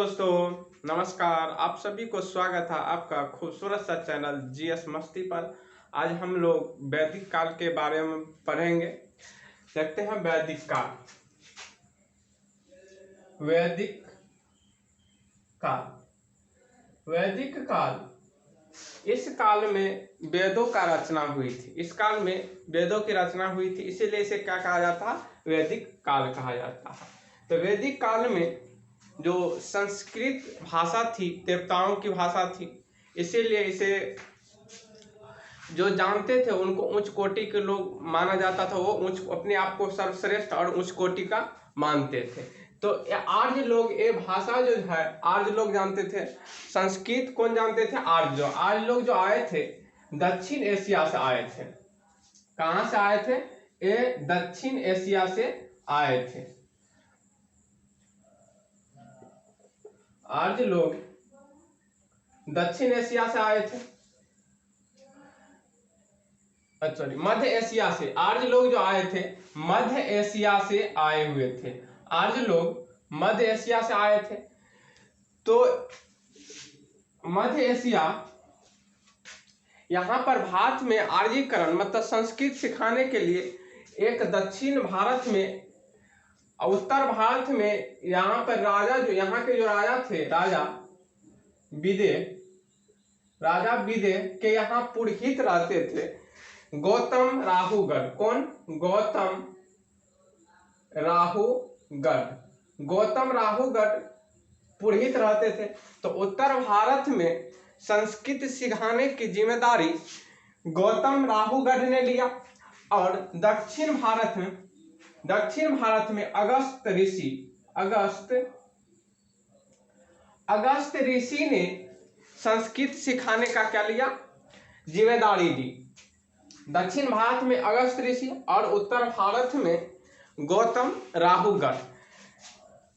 दोस्तों, नमस्कार। आप सभी को स्वागत है आपका खूबसूरत सा चैनल जीएस मस्ती पर। आज हम लोग वैदिक काल के बारे में पढ़ेंगे। देखते हैं वैदिक काल। वैदिक काल वैदिक काल इस काल में वेदों का रचना हुई थी। इस काल में वेदों की रचना हुई थी, इसीलिए इसे क्या कहा जाता है? वैदिक काल कहा जाता है। तो वैदिक काल में जो संस्कृत भाषा थी, देवताओं की भाषा थी, इसीलिए इसे जो जानते थे उनको उच्च कोटि के लोग माना जाता था। वो अपने आप को सर्वश्रेष्ठ और उच्च कोटि का मानते थे। तो आर्य लोग ये भाषा जो है आर्य लोग जानते थे। संस्कृत कौन जानते थे? आर्य लोग जो आए थे दक्षिण एशिया से आए थे। कहाँ से आए थे? ये दक्षिण एशिया से आए थे। आर्य लोग दक्षिण एशिया से आए थे, सॉरी मध्य एशिया से। आर्य लोग जो आए थे मध्य एशिया से आए हुए थे। आर्य लोग मध्य एशिया से आए थे। तो मध्य एशिया, यहाँ पर भारत में आर्यीकरण मतलब संस्कृत सिखाने के लिए एक दक्षिण भारत में, उत्तर भारत में यहाँ पर राजा जो यहाँ के जो राजा थे, राजा विदेह के यहाँ पुरोहित रहते थे। गौतम राहुगढ़। कौन? गौतम राहुगढ़ पुरोहित रहते थे। तो उत्तर भारत में संस्कृत सिखाने की जिम्मेदारी गौतम राहुगढ़ ने लिया और दक्षिण भारत में अगस्त ऋषि ने संस्कृत सिखाने का क्या लिया? जिम्मेदारी दी। दक्षिण भारत में अगस्त ऋषि और उत्तर भारत में गौतम राहुगढ़।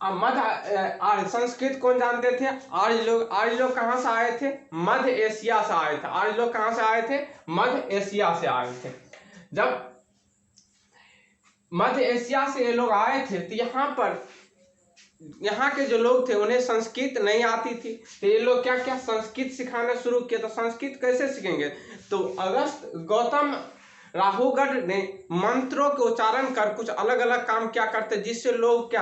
मध्य संस्कृत कौन जानते थे? आर्य लोग कहाँ से आए थे? मध्य एशिया से आए थे। आर्य लोग कहाँ से आए थे? मध्य एशिया से आए थे। जब मध्य एशिया से ये लोग आए थे तो यहाँ के जो लोग थे उन्हें संस्कृत नहीं आती थी। तो ये लोग क्या संस्कृत सिखाना शुरू किया। तो संस्कृत कैसे सीखेंगे? तो गौतम राहुगढ़ ने मंत्रों के उच्चारण कर कुछ अलग अलग काम क्या करते, जिससे लोग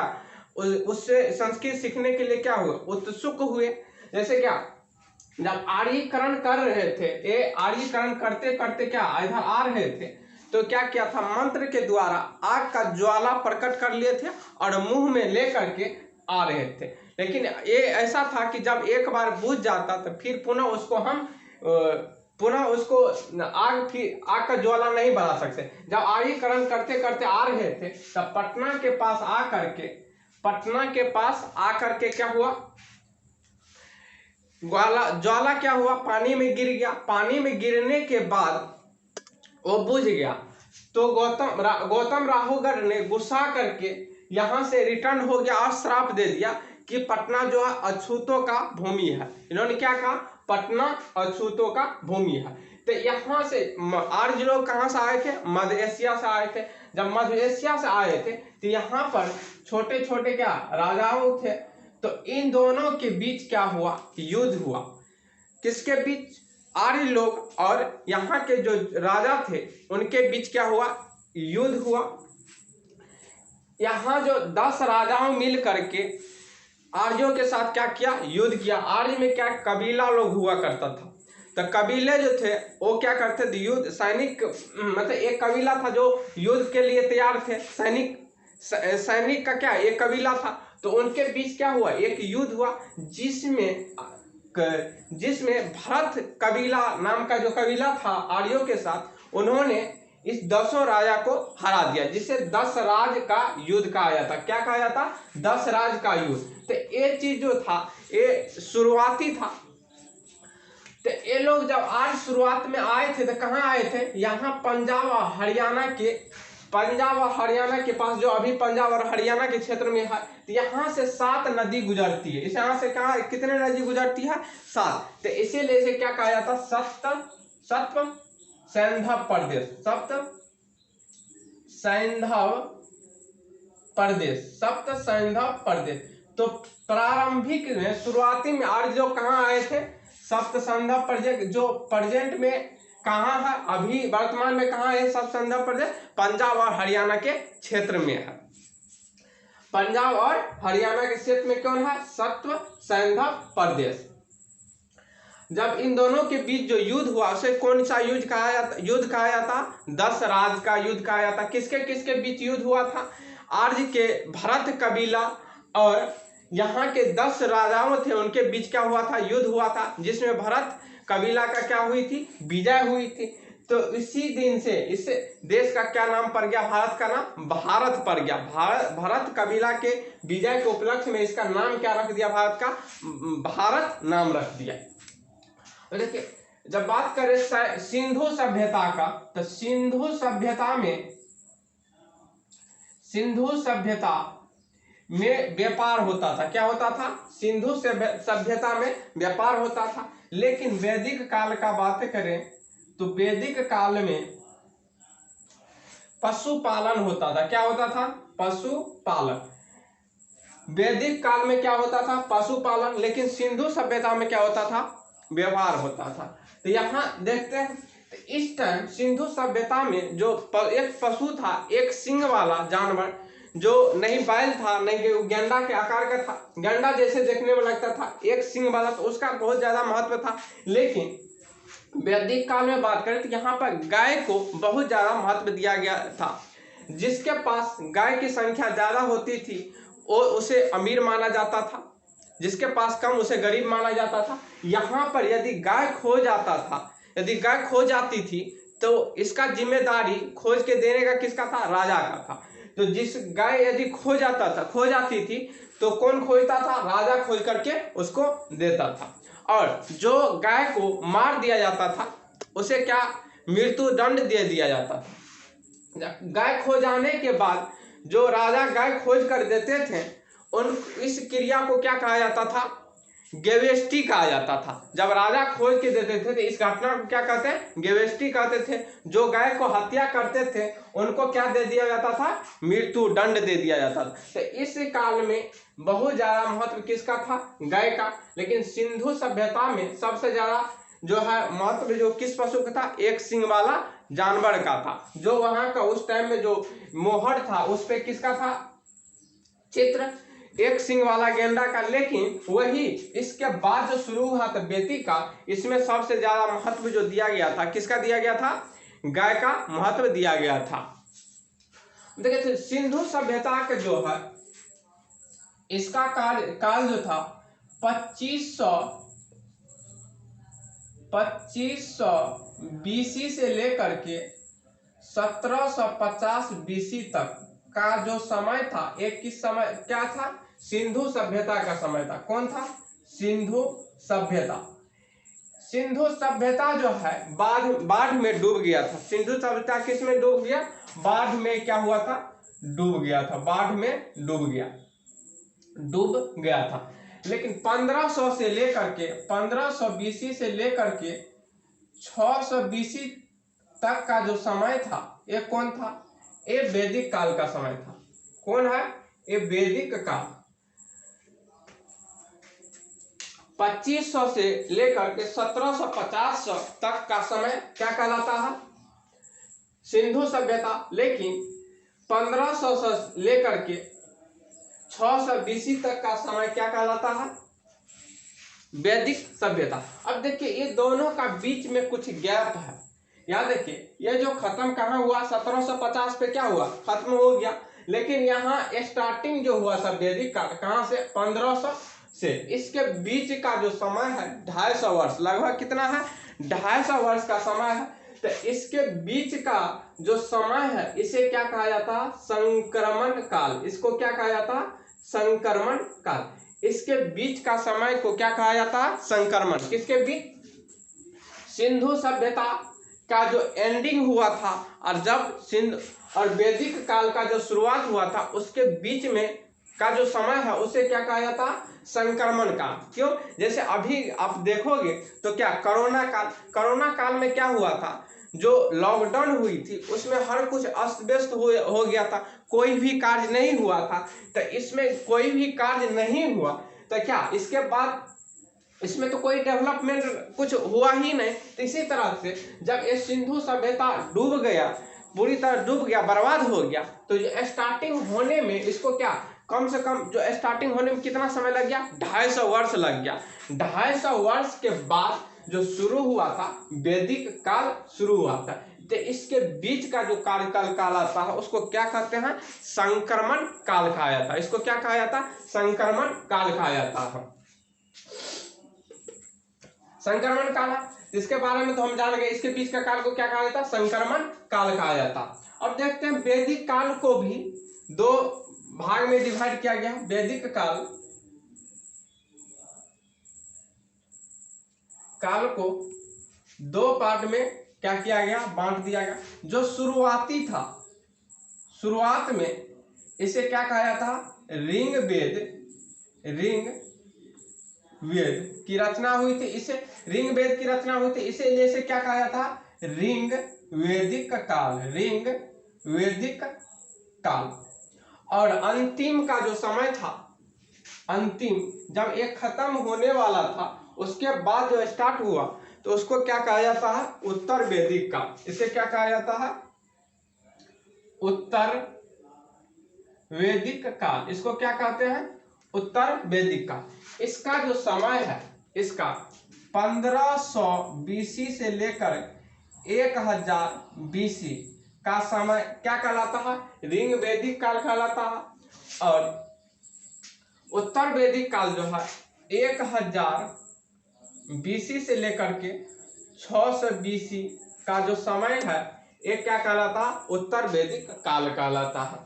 उससे संस्कृत सीखने के लिए क्या हुए? उत्सुक हुए। जैसे क्या, जब आर्यीकरण कर रहे थे, ये आर्यीकरण करते करते क्या इधर आ रहे थे, तो क्या किया था? मंत्र के द्वारा आग का ज्वाला प्रकट कर लिए थे और मुंह में लेकर के आ रहे थे। लेकिन ये ऐसा था कि जब एक बार बुझ जाता तो फिर पुनः उसको आग का ज्वाला नहीं बढ़ा सकते। जब आर्यीकरण करते करते आ रहे थे तब पटना के पास आकर के क्या हुआ? ज्वाला क्या हुआ? पानी में गिर गया। पानी में गिरने के बाद वो बुझ गया। तो गौतम राहुगढ़ ने गुस्सा करके यहाँ से रिटर्न हो गया और श्राप दे दिया कि पटना जो है अछूतों का भूमि है। इन्होंने क्या कहा? पटना अछूतों का भूमि है। तो यहाँ से आर्य लोग कहाँ से आए थे? मध्य एशिया से आए थे। जब मध्य एशिया से आए थे तो यहाँ पर छोटे छोटे क्या राजाओं थे। तो इन दोनों के बीच क्या हुआ? युद्ध हुआ। किसके बीच? आर्य लोग और यहाँ के जो राजा थे उनके बीच क्या हुआ? युद्ध हुआ। यहाँ जो 10 राजाओं मिल करके आर्यों के साथ क्या किया? युद्ध किया। आर्य में क्या कबीला लोग हुआ करता था। तो कबीले जो थे वो क्या करते थे? युद्ध सैनिक, मतलब एक कबीला था जो युद्ध के लिए तैयार थे। सैनिक का क्या एक कबीला था। तो उनके बीच क्या हुआ? एक युद्ध हुआ जिसमें भरत कबीला नाम का जो कबीला था आर्यों के साथ, उन्होंने इस 10 राजा को हरा दिया, जिसे 10 राज का युद्ध कहा जाता। क्या कहा जाता? 10 राज का युद्ध। तो ये चीज जो था ये शुरुआती था। तो ये लोग जब आज शुरुआत में आए थे तो कहाँ आए थे? यहाँ पंजाब और हरियाणा के पास, जो अभी पंजाब और हरियाणा के क्षेत्र में है, तो यहाँ से 7 नदी गुजरती है। इस यहाँ से कहाँ कितने नदी गुजरती है? 7। तो इसीलिए इसे क्या कहा जाता? सप्त सैंधव प्रदेश। तो प्रारंभिक में शुरुआती में आर्य जो कहाँ आए थे, सप्तसंधा पर्जय जो प्रेजेंट में कहाँ है, अभी वर्तमान में कहाँ है सप्तसंधा पर्जय, पंजाब और हरियाणा के क्षेत्र में है। पंजाब और हरियाणा के क्षेत्र में कौन है, सप्तसंधा प्रदेश। जब इन दोनों के बीच जो युद्ध हुआ उसे कौन सा युद्ध कहा जाता, 10 राज का युद्ध कहा जाता। किसके किसके बीच युद्ध हुआ था, आर्य के भरत कबीला और यहाँ के 10 राजाओं थे, उनके बीच क्या हुआ था, युद्ध हुआ था, जिसमें भरत कबीला का क्या हुई थी, विजय हुई थी। तो इसी दिन से इस देश का क्या नाम पड़ गया, भारत का नाम भारत पड़ गया। भरत कबीला के विजय के उपलक्ष्य में इसका नाम क्या रख दिया, भारत का भारत नाम रख दिया। तो देखिए जब बात करें सिंधु सभ्यता का, तो सिंधु सभ्यता में व्यापार होता था। क्या होता था, सिंधु सभ्यता में व्यापार होता था। लेकिन वैदिक काल का बात करें तो वैदिक काल में पशुपालन होता था। क्या होता था, पशुपालन। वैदिक काल में क्या होता था, पशुपालन। लेकिन सिंधु सभ्यता में क्या होता था, व्यवहार होता था। तो यहाँ देखते हैं तो इस टाइम सिंधु सभ्यता में जो एक पशु था, एक सिंग वाला जानवर, जो नहीं बैल था नहीं गेंडा के आकार का था, गेंडा जैसे देखने में लगता था, एक सिंग वाला, तो उसका बहुत ज्यादा महत्व था। लेकिन वैदिक काल में बात करें तो यहाँ पर गाय को बहुत ज्यादा महत्व दिया गया था। जिसके पास गाय की संख्या ज्यादा होती थी वो उसे अमीर माना जाता था, जिसके पास कम उसे गरीब माना जाता था। यहाँ पर यदि गाय खो जाती थी तो इसका जिम्मेदारी खोज के देने का किसका था, राजा का था। तो जिस गाय यदि खो जाती थी तो कौन खोजता था, राजा खोज करके उसको देता था। और जो गाय को मार दिया जाता था उसे क्या, मृत्यु दंड दे दिया जाता था। गाय खो जाने के बाद जो राजा गाय खोज कर देते थे इस क्रिया को क्या कहा जाता था, गेवेष्टि कहा जाता था। जब राजा खोज के देते थे तो इस घटना को क्या कहते हैं, गेवेष्टि कहते थे। जो गाय को हत्या करते थे उनको क्या दे दिया जाता था, मृत्यु दंड दे दिया जाता था। तो इस काल में बहुत ज्यादा महत्व किसका था, गाय का। लेकिन सिंधु सभ्यता में सबसे ज्यादा जो है महत्व जो किस पशु का था, एक सिंग वाला जानवर का था। जो वहां का उस टाइम में जो मोहर था उस पे किसका था चित्र, एक सिंग वाला गेंडा का। लेकिन वही इसके बाद जो शुरू हुआ था वैदिक का, इसमें सबसे ज्यादा महत्व जो दिया गया था, किसका दिया गया था, गाय का महत्व दिया गया था। देखिए सिंधु सभ्यता का जो है इसका काल जो था 2500 बीसी से लेकर के 1750 बीसी तक का जो समय था, एक किस समय क्या था, सिंधु सभ्यता का समय था। कौन था, सिंधु सभ्यता। सिंधु सभ्यता जो है बाढ़ में डूब गया था। सिंधु सभ्यता किस में डूब गया, बाढ़ में क्या हुआ था, डूब गया था, बाढ़ में डूब गया था। लेकिन 1500 से लेकर के 1500 बीसी से लेकर के 600 बीसी तक का जो समय था ये कौन था, ये वैदिक काल का समय था। कौन है, ये वैदिक काल। 2500 से लेकर के 1750 तक का समय क्या कहलाता है, सिंधु सभ्यता। लेकिन 1500 से लेकर के 600 बीसी तक का समय क्या कहलाता है, वैदिक सभ्यता। अब देखिए ये दोनों का बीच में कुछ गैप है। याद देखिए ये जो खत्म कहाँ हुआ, 1750 पे क्या हुआ, खत्म हो गया। लेकिन यहाँ स्टार्टिंग जो हुआ था वैदिक काल कहाँ से, 1500 से। इसके बीच का जो समय है 250 वर्ष, लगभग कितना है, 250 वर्ष का समय है। तो इसके बीच का जो समय है इसे क्या कहा जाता है, संक्रमण काल। इसको क्या कहा जाता है, संक्रमण काल। इसके बीच का समय को क्या कहा जाता है, संक्रमण। किसके बीच, सिंधु सभ्यता का जो एंडिंग हुआ था और जब सिंधु और वैदिक काल का जो शुरुआत हुआ था उसके बीच में का जो समय है उसे क्या कहा जाता है, संक्रमण काल। क्यों, जैसे अभी आप देखोगे तो क्या कोरोना काल में क्या हुआ था, जो लॉकडाउन हुई थी उसमें हर कुछ अस्त व्यस्त हो गया था, कोई भी कार्य नहीं हुआ था। तो इसमें कोई भी कार्य नहीं हुआ तो क्या इसके बाद इसमें तो कोई डेवलपमेंट कुछ हुआ ही नहीं। तो इसी तरह से जब ये सिंधु सभ्यता डूब गया, पूरी तरह डूब गया, बर्बाद हो गया, तो स्टार्टिंग होने में इसको क्या कम से कम जो स्टार्टिंग होने में कितना समय लग गया, 250 वर्ष लग गया। 250 वर्ष के बाद जो शुरू हुआ था वैदिक काल शुरू हुआ था। तो इसके बीच का जो कार्यकाल कहलाता है उसको क्या कहते हैं, संक्रमण काल कहा जाता है। इसको क्या कहा जाता है, संक्रमण काल कहा जाता है। संक्रमण काल है, इसके बारे में तो हम जान गए। इसके बीच का काल को क्या कहा जाता है, संक्रमण काल कहा जाता। अब देखते हैं वैदिक काल को भी दो भाग में डिवाइड किया गया। वैदिक काल को दो पार्ट में क्या किया गया, बांट दिया गया। जो शुरुआती था, शुरुआत में इसे क्या कहा जाता, ऋग्वेद की रचना हुई थी। इसे ऋग्वेद की रचना हुई थी, इसीलिए इसे क्या कहा जाता, ऋग्वेदिक काल, ऋग्वेदिक काल। और अंतिम का जो समय था, अंतिम जब एक खत्म होने वाला था उसके बाद जो स्टार्ट हुआ तो उसको क्या कहा जाता है, उत्तर वैदिक काल। इसे क्या कहा जाता है, उत्तर वैदिक काल। इसको क्या कहते हैं, उत्तर वैदिक काल। इसका जो समय है, इसका 1500 बीसी से लेकर 1000 बीसी का समय क्या कहलाता है, ऋग्वेदिक काल कहलाता है। और उत्तर वैदिक काल जो है 1000 बीसी से लेकर के 600 बीसी का जो समय है एक क्या कहलाता है, उत्तर वैदिक काल कहलाता है।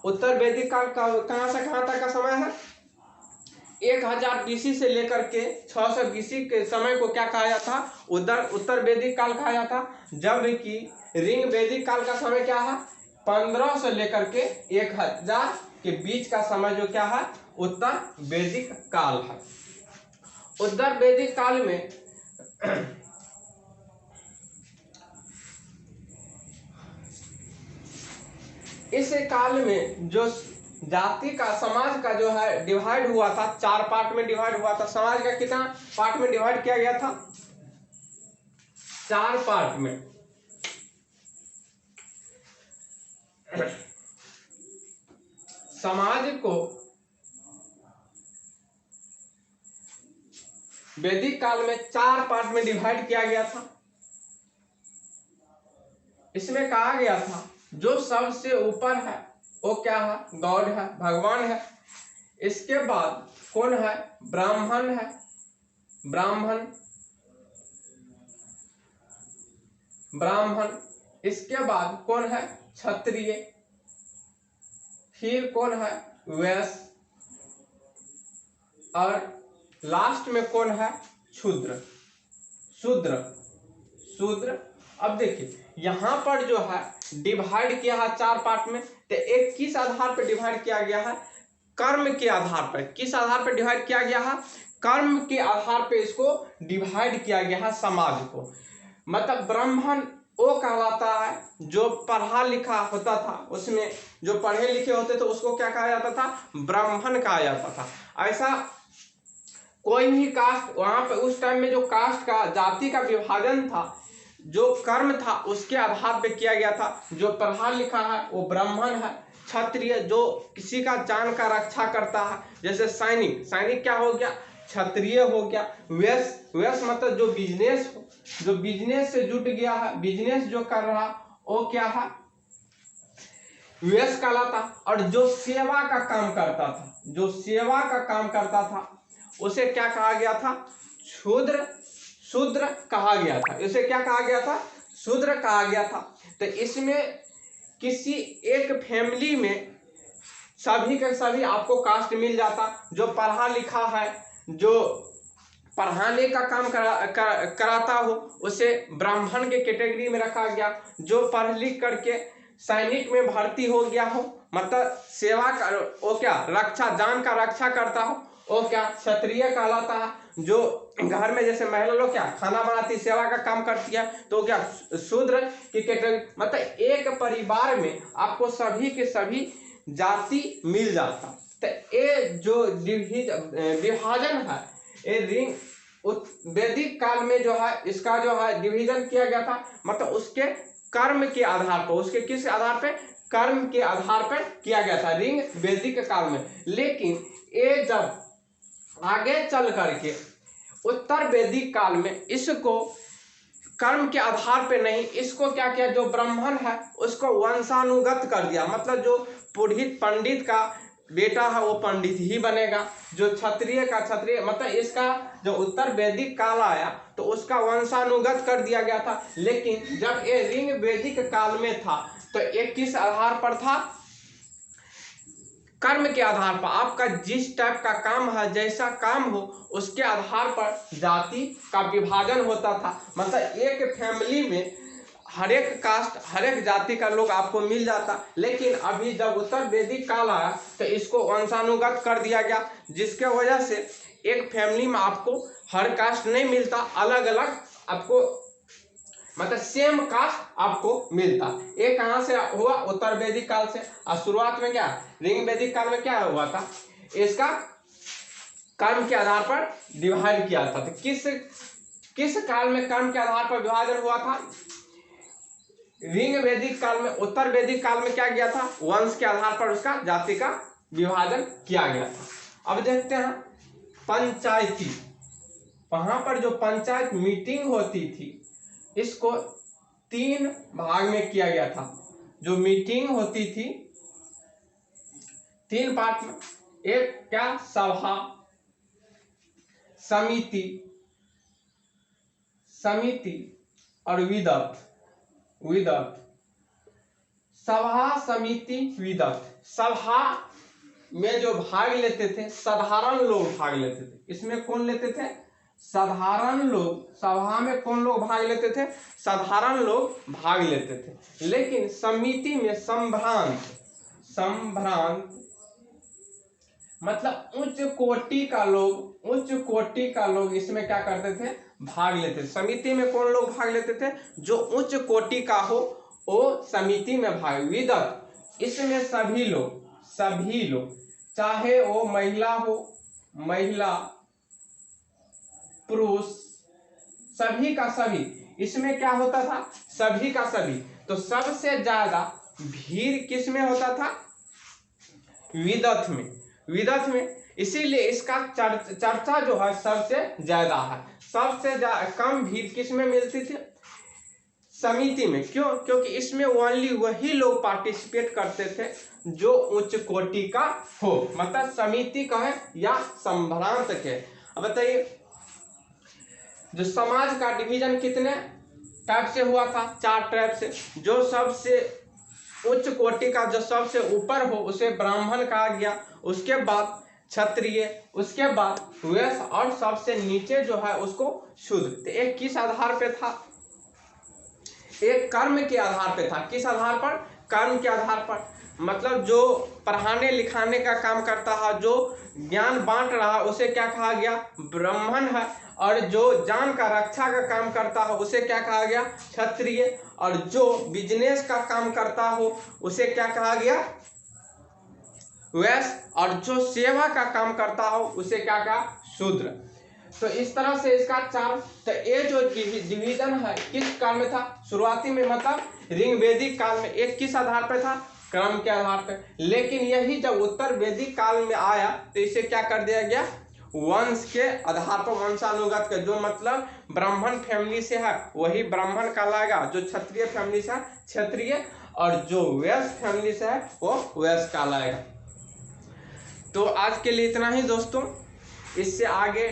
उत्तर वैदिक काल का कहां से कहां तक का समय है, 1000 बीसी से लेकर के 600 बीसी के समय को क्या कहा जाता, उत्तर वैदिक काल कहा जाता। जबकि ऋग्वेदिक काल का समय क्या है, 1500 से लेकर के 1000 के बीच का समय जो क्या है, उत्तर वैदिक काल है। उत्तर वैदिक काल में इस काल में जो जाति का, समाज का जो है डिवाइड हुआ था, 4 पार्ट में डिवाइड हुआ था। समाज का कितना पार्ट में डिवाइड किया गया था, 4 पार्ट में। समाज को वैदिक काल में 4 पार्ट में डिवाइड किया गया था। इसमें कहा गया था जो सबसे ऊपर है वो क्या है, गॉड है, भगवान है। इसके बाद कौन है, ब्राह्मण है, ब्राह्मण। इसके बाद कौन है, क्षत्रिय। फिर कौन है, वैश्य। और लास्ट में कौन है, शूद्र। अब देखिए यहां पर जो है डिवाइड किया है 4 पार्ट में। तो एक किस आधार पर डिवाइड किया गया है, कर्म के आधार पर। किस आधार पर डिवाइड किया गया है, कर्म के आधार पर इसको डिवाइड किया गया है समाज को। मतलब ब्राह्मण वो कहलाता है जो पढ़ा लिखा होता था, उसमें जो पढ़े लिखे होते थे उसको क्या कहा जाता था, ब्राह्मण कहा जाता था। ऐसा कोई भी कास्ट, वहां पे उस टाइम में जो कास्ट का, जाति का विभाजन था, जो कर्म था उसके आधार पे किया गया था। जो पढ़ा लिखा है वो ब्राह्मण है। क्षत्रिय जो किसी का जान का रक्षा करता है, जैसे सैनिक क्या हो गया, क्षत्रिय हो गया। वैश्य मतलब जो बिजनेस से जुट गया है, बिजनेस जो कर रहा वो क्या है, वैश्य कहलाता। और जो सेवा का काम करता था, उसे क्या कहा गया था, शूद्र कहा गया था। इसे क्या कहा गया था, शूद्र कहा गया था। तो इसमें किसी एक फैमिली में सभी के सभी आपको कास्ट मिल जाता। जो पढ़ा लिखा है, जो पढ़ाने का काम कराता हो उसे ब्राह्मण के कैटेगरी में रखा गया। जो पढ़ लिख करके सैनिक में भर्ती हो गया हो, मतलब सेवा कर, वो क्या रक्षा, जान का रक्षा करता हो, वो क्या क्षत्रिय कहलाता है। जो घर में जैसे महिला लोग क्या खाना बनाती, सेवा का काम करती है, तो क्या शूद्र की कैटेगरी। मतलब एक परिवार में आपको सभी के सभी जाति मिल जाता। तो ये जो विभाजन है, ये रिंग वैदिक काल में जो है इसका जो है डिवीजन किया गया था। मतलब उसके कर्म के आधार पर, उसके किस आधार पे, कर्म के आधार पर किया गया था रिंग वैदिक काल में। लेकिन ये जब आगे चल करके उत्तर वैदिक काल में इसको कर्म के आधार पे नहीं, इसको क्या किया, जो ब्राह्मण है उसको वंशानुगत कर दिया। मतलब जो पुरोहित पंडित का बेटा है वो पंडित ही बनेगा, जो क्षत्रिय का क्षत्रिय। मतलब इसका जो उत्तर वैदिक काल आया तो उसका वंशानुगत कर दिया गया था। लेकिन जब ये रिंग वैदिक काल में था तो ये किस आधार पर था, कर्म के आधार पर। आपका जिस टाइप का काम है, जैसा काम हो, उसके आधार पर जाति का विभाजन होता था। मतलब एक फैमिली में हर एक कास्ट, हर एक जाति का लोग आपको मिल जाता। लेकिन अभी जब उत्तर वैदिक काल आया तो इसको वंशानुगत कर दिया गया, जिसके वजह से एक फैमिली में आपको हर कास्ट नहीं मिलता, अलग अलग आपको मतलब सेम कास्ट आपको मिलता। ये कहाँ से हुआ, उत्तर वैदिक काल से। और शुरुआत में क्या रिंग वैदिक काल में क्या हुआ था, इसका कर्म के आधार पर डिवाइड किया था। तो किस काल में कर्म के आधार पर विभाजन हुआ था, रिंग वैदिक काल में। उत्तर वैदिक काल में क्या किया था, वंश के आधार पर उसका जाति का विभाजन किया गया था। अब देखते हैं पंचायती, वहां पर जो पंचायत मीटिंग होती थी इसको 3 भाग में किया गया था। जो मीटिंग होती थी 3 पार्ट में, एक क्या सभा, समिति और विदत। सभा, समिति, विदत। सभा में जो भाग लेते थे साधारण लोग भाग लेते थे। इसमें कौन लेते थे, साधारण लोग। सभा में कौन लोग भाग लेते थे, साधारण लोग भाग लेते थे। लेकिन समिति में संभ्रांत मतलब उच्च कोटि का लोग इसमें क्या करते थे, भाग लेते थे। समिति में कौन लोग भाग लेते थे, जो उच्च कोटि का हो वो समिति में भाग। विदत, इसमें सभी लोग चाहे वो महिला पुरुष, सभी का सभी। इसमें क्या होता था, सभी का सभी। तो सबसे ज्यादा भीड़ किस में होता था, विदत में। इसीलिए इसका चर्चा जो है सबसे ज्यादा है। सबसे कम भीड़ किस में मिलती थी, समिति में। क्यों, क्योंकि इसमें ओनली वही लोग पार्टिसिपेट करते थे जो उच्च कोटि का हो। मतलब समिति का है या संभ्रांत के। अब बताइए जो समाज का डिवीजन कितने टाइप से हुआ था, 4 टाइप से। जो सबसे उच्च कोटि का, जो सबसे ऊपर हो उसे ब्राह्मण कहा गया, उसके बाद क्षत्रिय, उसके बाद वैश्य और सबसे नीचे जो है उसको शूद्र। तो एक किस आधार पे था, एक कर्म के आधार पे था। किस आधार पर, कर्म के आधार पर। मतलब जो पढ़ाने लिखाने का काम करता है, जो ज्ञान बांट रहा है, उसे क्या कहा गया, ब्राह्मण है। और जो जान का रक्षा का काम करता है उसे क्या कहा गया, क्षत्रिय। और जो बिजनेस का काम करता हो उसे क्या कहा गया, वैश्य। और जो सेवा का काम करता हो उसे क्या कहा, शूद्र। तो इस तरह से इसका 4। तो ये जो डिवीजन है किस काल में था, शुरुआती में मतलब रिंग वैदिक काल में। एक किस आधार पर था, क्रम के आधार पर। लेकिन यही जब उत्तर वैदिक काल में आया तो इसे क्या कर दिया गया, वंश के आधार पर, वंशानुगत के। जो मतलब ब्राह्मण फैमिली से है वही ब्राह्मण कहलाएगा, जो क्षत्रिय फैमिली से है क्षत्रिय, और जो वैश्य फैमिली से है वो वैश्य कहलाएगा। तो आज के लिए इतना ही दोस्तों। इससे आगे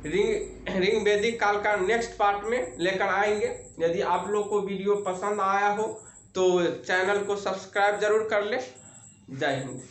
रिंग वैदिक काल का नेक्स्ट पार्ट में लेकर आएंगे। यदि आप लोग को वीडियो पसंद आया हो तो चैनल को सब्सक्राइब जरूर कर ले। जय हिंद।